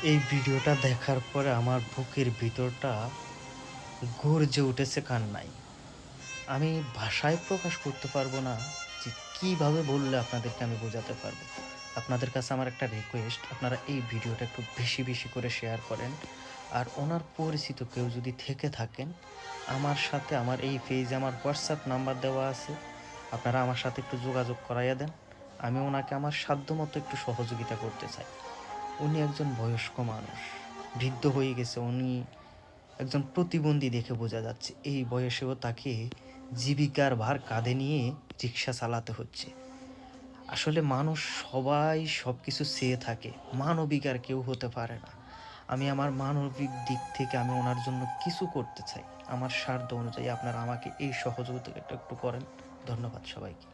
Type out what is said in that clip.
এই ভিডিওটা দেখার পরে আমার বুকের ভিতরটা গর্জে উঠেছে কান্নায়। আমি ভাষায় প্রকাশ করতে পারবো না যে কিভাবে বললে আপনাদেরকে আমি বোঝাতে পারবো। আপনাদের কাছে আমার একটা রিকোয়েস্ট, আপনারা এই ভিডিওটা একটু বেশি, বেশি করে শেয়ার করেন। আর ওনার পরিচিত কেউ যদি থেকে থাকেন, আমার সাথে আমার এই পেজে আমার WhatsApp নাম্বার দেওয়া আছে। আপনারা আমার সাথে একটু যোগাযোগ করাইয়া দেন। আমি ওনাকে আমার সাধ্যমতো একটু সহযোগিতা করতে চাই। উনি একজন বয়স্ক মানুষ, বৃদ্ধ হয়ে গেছে। উনি একজন প্রতিবন্ধী দেখে বোঝা যাচ্ছে। এই বয়সেও তাকে জীবিকার ভার কাঁধে নিয়ে রিক্সা চালাতে হচ্ছে। আসলে মানুষ সবাই সবকিছু চেয়ে থাকে, মানবিক আর কেউ হতে পারে না। আমি আমার মানবিক দিক থেকে আমি ওনার জন্য কিছু করতে চাই। আমার সাধ্য অনুযায়ী আপনারা আমাকে এই সহযোগিতাটা একটু করেন। ধন্যবাদ সবাইকে।